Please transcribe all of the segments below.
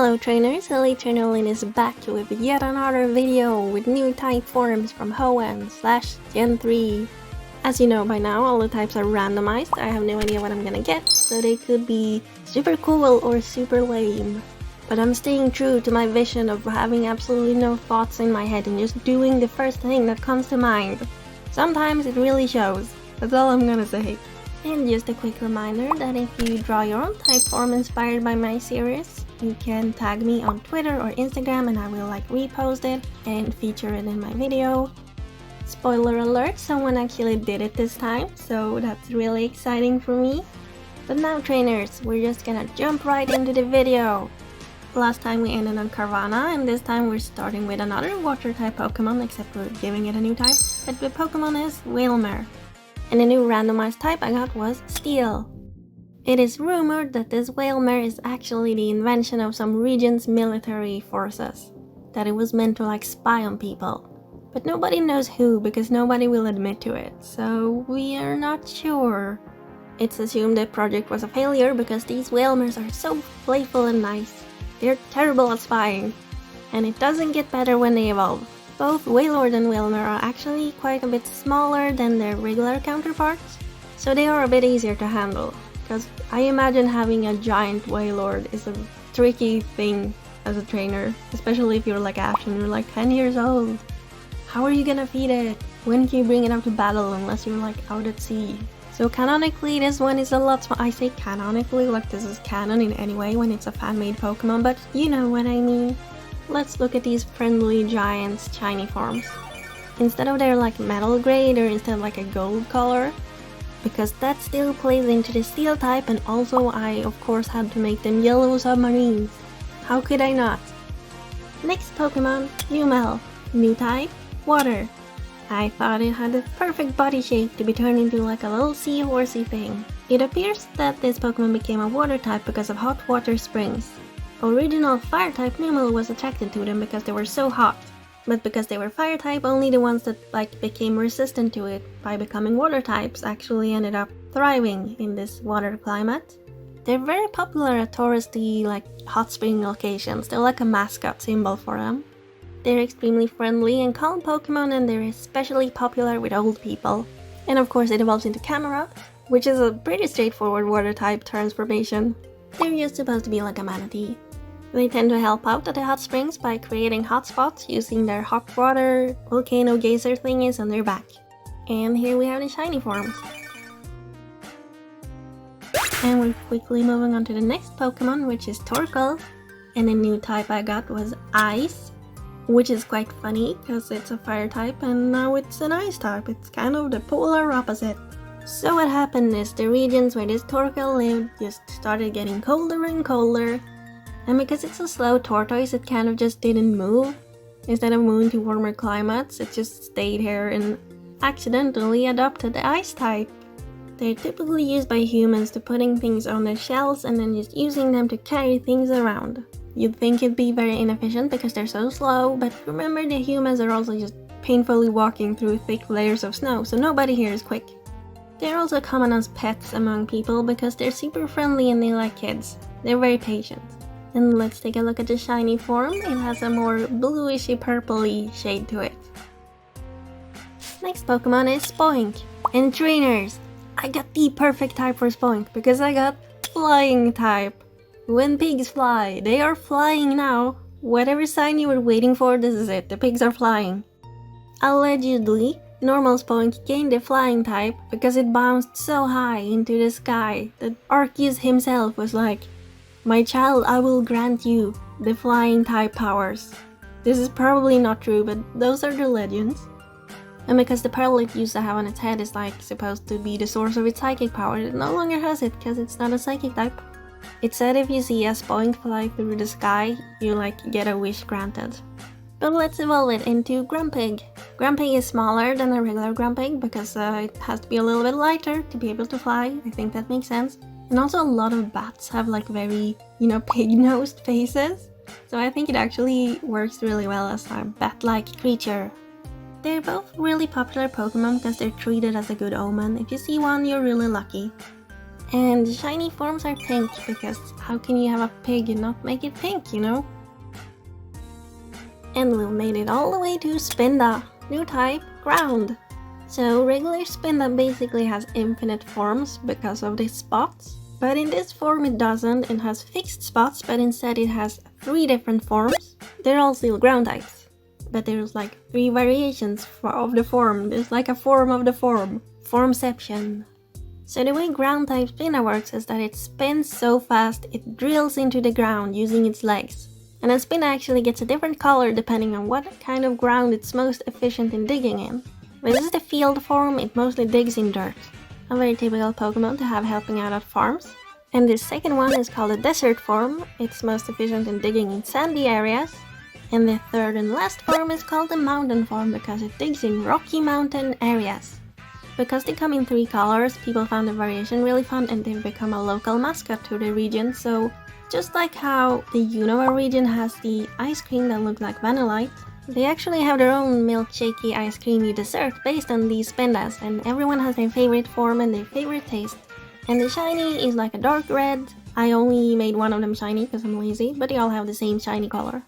Hello trainers, Elite Trainer is back with yet another video with new type forms from Hoenn/Gen 3. As you know by now, all the types are randomized. I have no idea what I'm gonna get, so they could be super cool or super lame. But I'm staying true to my vision of having absolutely no thoughts in my head and just doing the first thing that comes to mind. Sometimes it really shows, that's all I'm gonna say. And just a quick reminder that if you draw your own type form inspired by my series, you can tag me on Twitter or Instagram and I will repost it and feature it in my video. Spoiler alert, someone actually did it this time, so that's really exciting for me. But now trainers, we're just gonna jump right into the video. Last time we ended on Carvana, and this time we're starting with another water type Pokemon, except we're giving it a new type. But the Pokemon is Wailmer. And the new randomized type I got was Steel. It is rumored that this Wailmer is actually the invention of some region's military forces. That it was meant to spy on people. But nobody knows who because nobody will admit to it, so we are not sure. It's assumed the project was a failure because these Wailmers are so playful and nice. They're terrible at spying. And it doesn't get better when they evolve. Both Wailord and Wailmer are actually quite a bit smaller than their regular counterparts, so they are a bit easier to handle. Because I imagine having a giant Wailord is a tricky thing as a trainer, especially if you're Ash and you're 10 years old. How are you gonna feed it? When can you bring it up to battle unless you're out at sea? So canonically this one is a lot smaller. I say canonically this is canon in any way when it's a fan-made Pokemon, but you know what I mean. Let's look at these friendly giants shiny forms. Instead of their metal gray, they're instead a gold color. Because that still plays into the steel type, and also I of course had to make them yellow submarines. How could I not? Next Pokemon, Numel. New type, water. I thought it had the perfect body shape to be turned into a little seahorsey thing. It appears that this Pokemon became a water type because of hot water springs. Original fire type Numel was attracted to them because they were so hot. But because they were fire type, only the ones that became resistant to it by becoming water types actually ended up thriving in this water climate. They're very popular at touristy hot spring locations. They're a mascot symbol for them. They're extremely friendly and calm Pokemon, and they're especially popular with old people. And of course it evolves into Camerupt, which is a pretty straightforward water type transformation. They're just supposed to be like a manatee. They tend to help out at the hot springs by creating hotspots using their hot water volcano geyser thingies on their back. And here we have the shiny forms. And we're quickly moving on to the next Pokemon, which is Torkoal. And the new type I got was Ice, which is quite funny because it's a fire type and now it's an ice type. It's kind of the polar opposite. So what happened is the regions where this Torkoal lived just started getting colder and colder. And because it's a slow tortoise, it kind of just didn't move. Instead of moving to warmer climates, it just stayed here and accidentally adopted the ice type. They're typically used by humans to putting things on their shells and then just using them to carry things around. You'd think it'd be very inefficient because they're so slow, but remember the humans are also just painfully walking through thick layers of snow, so nobody here is quick. They're also common as pets among people because they're super friendly and they like kids. They're very patient. And let's take a look at the shiny form. It has a more bluishy purpley shade to it. Next Pokemon is Spoink. And trainers, I got the perfect type for Spoink because I got Flying type. When pigs fly, they are flying now. Whatever sign you were waiting for, this is it. The pigs are flying. Allegedly, normal Spoink gained the flying type because it bounced so high into the sky that Arceus himself was like, "My child, I will grant you the flying type powers." This is probably not true, but those are the legends. And because the pearl it used to have on its head is supposed to be the source of its psychic power, it no longer has it because it's not a psychic type. It said if you see a Spoink fly through the sky, you get a wish granted. But let's evolve it into Grumpig. Grumpig is smaller than a regular Grumpig because it has to be a little bit lighter to be able to fly. I think that makes sense. And also a lot of bats have very, pig-nosed faces. So I think it actually works really well as a bat-like creature. They're both really popular Pokemon because they're treated as a good omen. If you see one, you're really lucky. And the shiny forms are pink, because how can you have a pig and not make it pink, you know? And we've made it all the way to Spinda, new type, ground. So regular Spinda basically has infinite forms because of the spots, but in this form it doesn't. It has fixed spots, but instead it has 3 different forms. They're all still ground types, but there's like 3 variations of the form. There's like a form of the form. Formception. So the way ground type Spinda works is that it spins so fast it drills into the ground using its legs. And a Spinda actually gets a different color depending on what kind of ground it's most efficient in digging in. This is the field form, it mostly digs in dirt. A very typical Pokemon to have helping out at farms. And the second one is called the desert form, it's most efficient in digging in sandy areas. And the third and last form is called the mountain form because it digs in rocky mountain areas. Because they come in 3 colors, people found the variation really fun and they've become a local mascot to the region. So just like how the Unova region has the ice cream that looks like Vanillite, they actually have their own milkshakey ice creamy dessert based on these Spindas, and everyone has their favorite form and their favorite taste. And the shiny is like a dark red. I only made one of them shiny because I'm lazy, but they all have the same shiny color.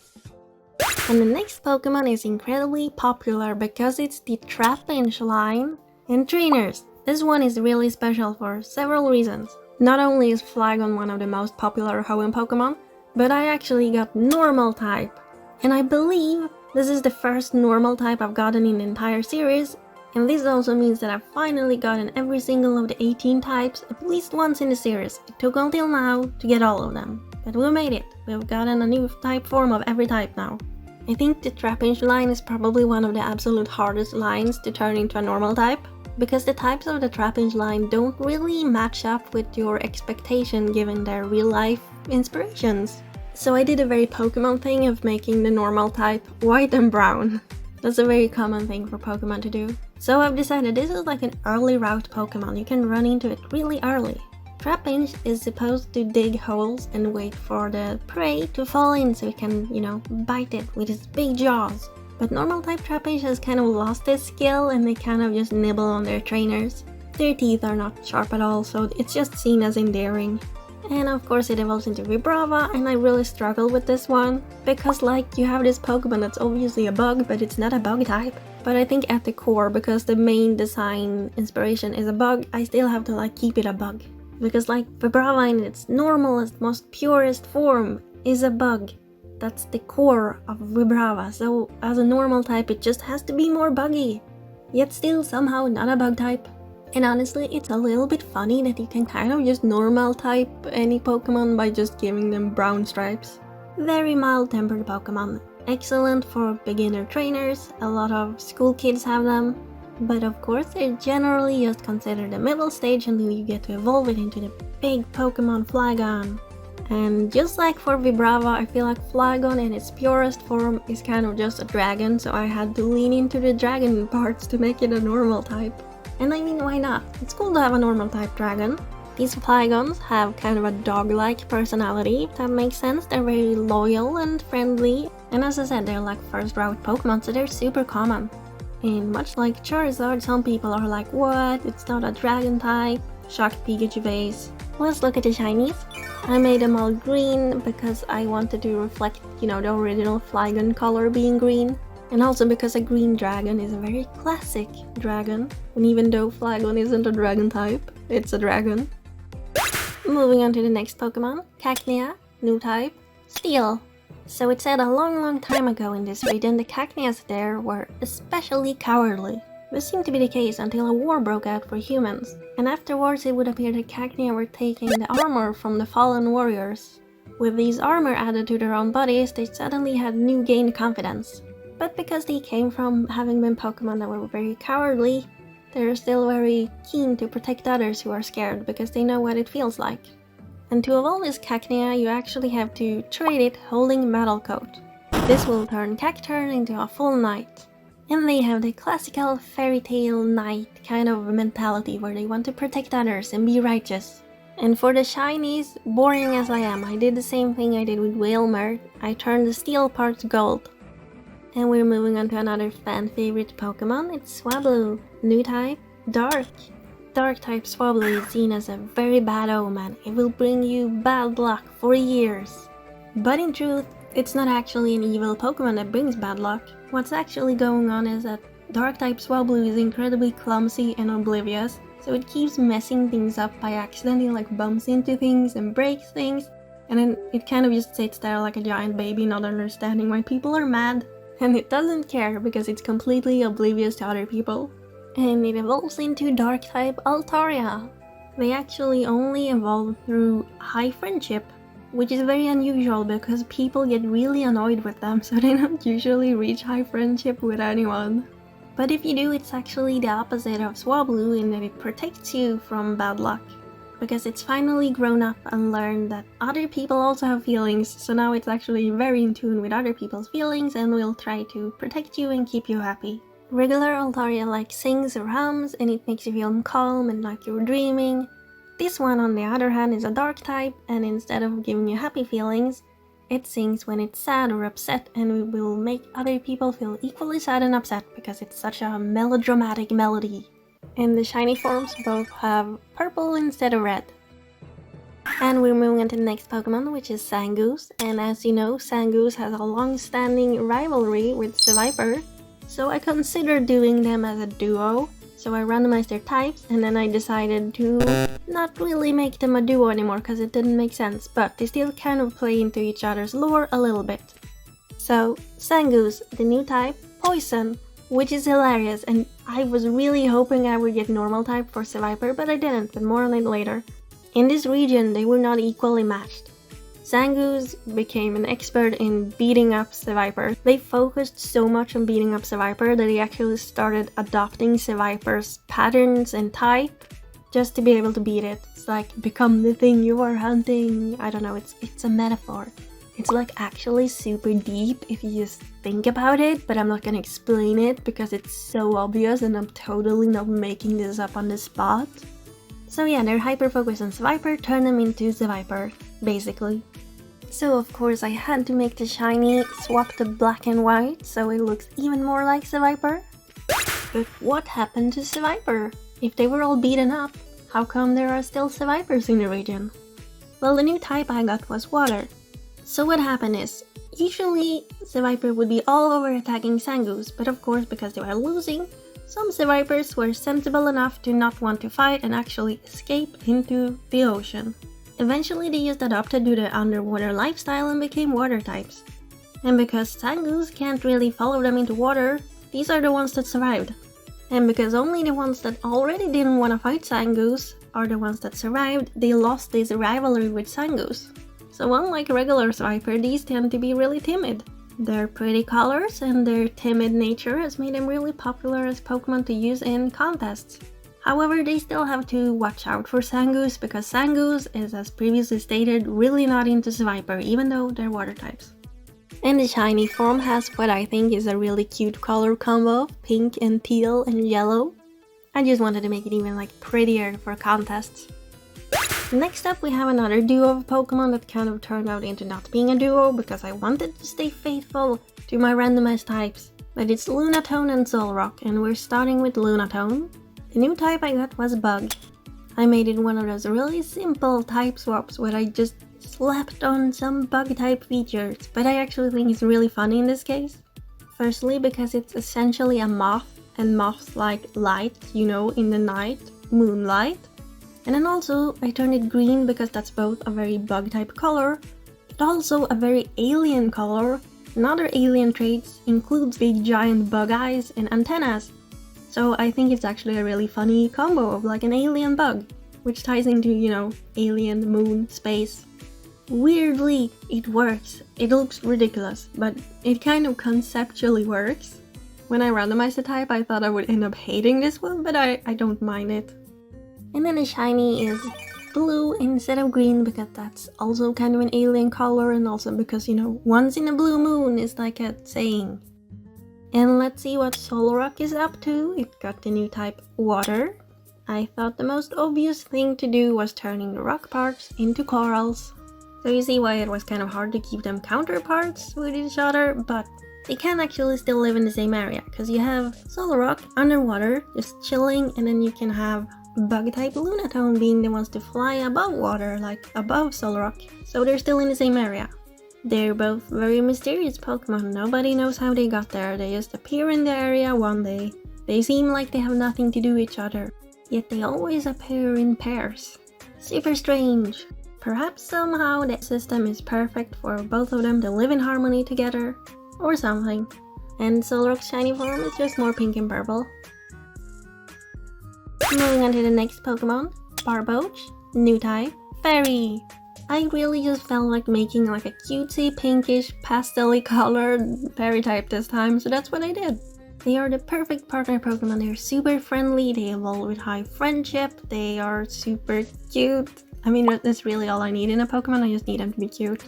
And the next Pokemon is incredibly popular because it's the Trapinch line. And trainers, this one is really special for several reasons. Not only is Flygon one of the most popular Hoenn Pokemon, but I actually got normal type. And I believe this is the first normal type I've gotten in the entire series, and this also means that I've finally gotten every single of the 18 types at least once in the series. It took until now to get all of them, but we made it. We've gotten a new type form of every type now. I think the Trapinch line is probably one of the absolute hardest lines to turn into a normal type, because the types of the Trapinch line don't really match up with your expectation given their real-life inspirations. So I did a very Pokemon thing of making the normal type white and brown. That's a very common thing for Pokemon to do. So I've decided this is like an early route Pokemon, you can run into it really early. Trapinch is supposed to dig holes and wait for the prey to fall in so it can, you know, bite it with its big jaws. But normal type Trapinch has kind of lost this skill and they kind of just nibble on their trainers. Their teeth are not sharp at all, so it's just seen as endearing. And of course it evolves into Vibrava, and I really struggle with this one. Because like, you have this Pokemon that's obviously a bug, but it's not a bug type. But I think at the core, because the main design inspiration is a bug, I still have to like keep it a bug. Because like, Vibrava in its normalest, most purest form is a bug. That's the core of Vibrava, so as a normal type it just has to be more buggy. Yet still somehow not a bug type. And honestly, it's a little bit funny that you can kind of just normal type any Pokemon by just giving them brown stripes. Very mild-tempered Pokemon. Excellent for beginner trainers, a lot of school kids have them. But of course, they're generally just considered the middle stage until you get to evolve it into the big Pokemon Flygon. And just like for Vibrava, I feel like Flygon in its purest form is kind of just a dragon, so I had to lean into the dragon parts to make it a normal type. And I mean, why not? It's cool to have a normal type dragon. These Flygons have kind of a dog-like personality, if that makes sense. They're very loyal and friendly, and as I said, they're like first route Pokemon, so they're super common. And much like Charizard, some people are like, what? It's not a dragon type. Shocked Pikachu face. Let's look at the shinies. I made them all green because I wanted to reflect, you know, the original Flygon color being green. And also because a green dragon is a very classic dragon. And even though Flygon isn't a dragon type, it's a dragon. Moving on to the next Pokemon, Cacnea, new type, Steel. So it said a long time ago in this region the Cacneas there were especially cowardly. This seemed to be the case until a war broke out for humans, and afterwards it would appear that Cacnea were taking the armor from the fallen warriors. With these armor added to their own bodies, they suddenly had new gained confidence. But because they came from having been Pokemon that were very cowardly, they're still very keen to protect others who are scared because they know what it feels like. And to evolve this Cacnea, you actually have to trade it holding Metal Coat. This will turn Cacturn into a full knight. And they have the classical fairy tale knight kind of mentality where they want to protect others and be righteous. And for the shinies, boring as I am, I did the same thing I did with Wailmer. I turned the steel parts gold. And we're moving on to another fan favorite Pokemon, it's Swablu, new type, Dark. Dark-type Swablu is seen as a very bad omen. It will bring you bad luck for years. But in truth, it's not actually an evil Pokemon that brings bad luck. What's actually going on is that Dark-type Swablu is incredibly clumsy and oblivious, so it keeps messing things up by accidentally like bumps into things and breaks things, and then it kind of just sits there like a giant baby not understanding why people are mad. And it doesn't care because it's completely oblivious to other people. And it evolves into Dark-type Altaria. They actually only evolve through high friendship, which is very unusual because people get really annoyed with them, so they don't usually reach high friendship with anyone. But if you do, it's actually the opposite of Swablu in that it protects you from bad luck, because it's finally grown up and learned that other people also have feelings, so now it's actually very in tune with other people's feelings and will try to protect you and keep you happy. Regular Altaria like sings or hums and it makes you feel calm and like you're dreaming. This one on the other hand is a dark type, and instead of giving you happy feelings, it sings when it's sad or upset, and it will make other people feel equally sad and upset because it's such a melodramatic melody. And the shiny forms both have purple instead of red. And we're moving on to the next Pokemon, which is Zangoose. And as you know, Zangoose has a long-standing rivalry with Seviper, so I considered doing them as a duo. So I randomized their types, and then I decided to not really make them a duo anymore because it didn't make sense, but they still kind of play into each other's lore a little bit. So, Zangoose, the new type, Poison, which is hilarious, and I was really hoping I would get normal type for Seviper, but I didn't, but more on it later. In this region, they were not equally matched. Zangoose became an expert in beating up Seviper. They focused so much on beating up Seviper that they actually started adopting Seviper's patterns and type just to be able to beat it. It's like, become the thing you are hunting. I don't know, it's a metaphor. It's like actually super deep if you just think about it, but I'm not gonna explain it because it's so obvious and I'm totally not making this up on the spot. So yeah, they're hyper-focused on Seviper, turn them into Seviper, basically. So of course I had to make the shiny swap to black and white so it looks even more like Seviper. But what happened to Seviper? If they were all beaten up, how come there are still Sevipers in the region? Well, the new type I got was Water. So what happened is, usually Seviper would be all over attacking Zangoose, but of course because they were losing, some Sevipers were sensible enough to not want to fight and actually escape into the ocean. Eventually they just adopted to the underwater lifestyle and became water types. And because Zangoose can't really follow them into water, these are the ones that survived. And because only the ones that already didn't want to fight Zangoose are the ones that survived, they lost this rivalry with Zangoose. So unlike regular Seviper, these tend to be really timid. Their pretty colors and their timid nature has made them really popular as Pokemon to use in contests. However, they still have to watch out for Zangoose because Zangoose is, as previously stated, really not into Seviper, even though they're water types. And the shiny form has what I think is a really cute color combo of pink and teal and yellow. I just wanted to make it even like prettier for contests. Next up we have another duo of Pokemon that kind of turned out into not being a duo because I wanted to stay faithful to my randomized types. But it's Lunatone and Solrock, and we're starting with Lunatone. The new type I got was Bug. I made it one of those really simple type swaps where I just slapped on some bug type features, but I actually think it's really funny in this case. Firstly because it's essentially a moth, and moths like light, you know, in the night, moonlight. And then also I turned it green because that's both a very bug type color, but also a very alien color, and other alien traits includes big giant bug eyes and antennas. So I think it's actually a really funny combo of like an alien bug, which ties into, you know, alien, moon, space. Weirdly, it works. It looks ridiculous, but it kind of conceptually works. When I randomized the type, I thought I would end up hating this one, but I don't mind it. And then the shiny is blue instead of green because that's also kind of an alien color, and also because, you know, once in a blue moon is like a saying. And let's see what Solrock is up to. It got the new type Water. I thought the most obvious thing to do was turning the rock parts into corals. So you see why it was kind of hard to keep them counterparts with each other, but they can actually still live in the same area, because you have Solrock underwater, just chilling, and then you can have Bug-type Lunatone being the ones to fly above water, like above Solrock, so they're still in the same area. They're both very mysterious Pokemon, nobody knows how they got there, they just appear in the area one day. They seem like they have nothing to do with each other, yet they always appear in pairs. Super strange. Perhaps somehow the system is perfect for both of them to live in harmony together, or something. And Solrock's shiny form is just more pink and purple. Moving on to the next Pokemon, Barboach, new type, Fairy. I really just felt like making like a cutesy pinkish pastel-y colored fairy type this time, so that's what I did. They are the perfect partner Pokemon, they're super friendly, they evolve with high friendship, they are super cute. I mean, that's really all I need in a Pokemon, I just need them to be cute.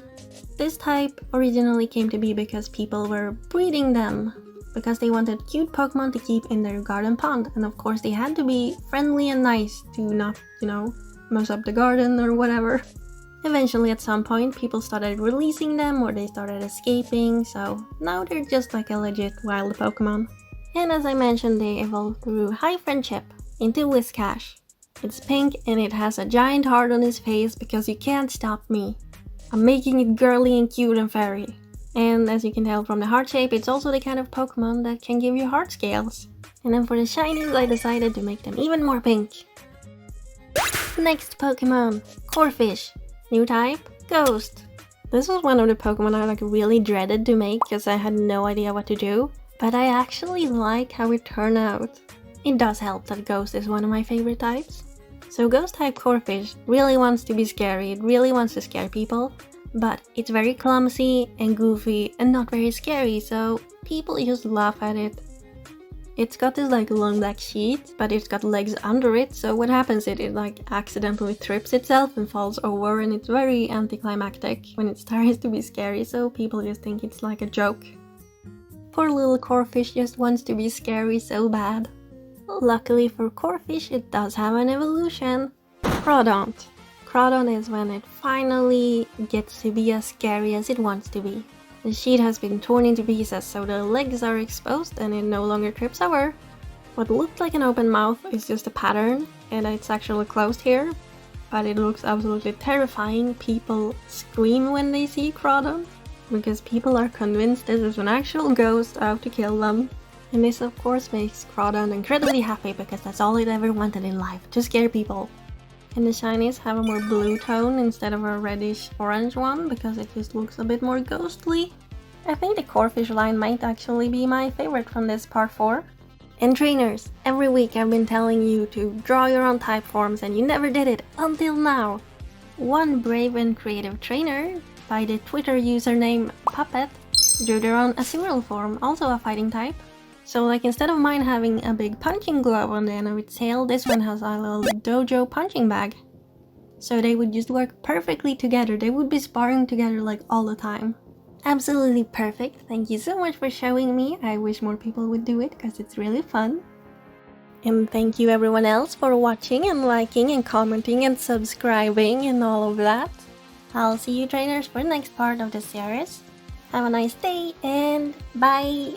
This type originally came to be because people were breeding them, because they wanted cute Pokemon to keep in their garden pond, and of course they had to be friendly and nice to not, mess up the garden or whatever. Eventually at some point people started releasing them or they started escaping, so now they're just like a legit wild Pokemon. And as I mentioned, they evolved through high friendship into Whiscash. It's pink and it has a giant heart on his face because you can't stop me. I'm making it girly and cute and fairy. And as you can tell from the heart shape, it's also the kind of Pokemon that can give you heart scales. And then for the shinies, I decided to make them even more pink. Next Pokemon, Corphish. New type, Ghost. This was one of the Pokemon I really dreaded to make because I had no idea what to do. But I actually like how it turned out. It does help that Ghost is one of my favorite types. So Ghost type Corphish really wants to be scary, it really wants to scare people. But it's very clumsy and goofy and not very scary, so people just laugh at it. It's got this long black sheet, but it's got legs under it, so what happens is it accidentally trips itself and falls over, and it's very anticlimactic when it starts to be scary, so people just think it's like a joke. Poor little Corphish just wants to be scary so bad. Luckily for Corphish, it does have an evolution. Crawdaunt. Crawdaunt is when it finally gets to be as scary as it wants to be. The sheet has been torn into pieces, so the legs are exposed and it no longer trips over. What looked like an open mouth is just a pattern, and it's actually closed here, but it looks absolutely terrifying. People scream when they see Crawdaunt, because people are convinced this is an actual ghost out to kill them. And this of course makes Crawdaunt incredibly happy because that's all it ever wanted in life, to scare people. And the shinies have a more blue tone instead of a reddish orange one because it just looks a bit more ghostly. I think the Corphish line might actually be my favorite from this part 4. And trainers, every week I've been telling you to draw your own type forms and you never did it until now. One brave and creative trainer by the Twitter username Puppet drew their own Azurill form, also a fighting type. So instead of mine having a big punching glove on the end of its tail, this one has a little dojo punching bag. So they would just work perfectly together, they would be sparring together all the time. Absolutely perfect, thank you so much for showing me, I wish more people would do it because it's really fun. And thank you everyone else for watching and liking and commenting and subscribing and all of that. I'll see you trainers for the next part of the series. Have a nice day and bye!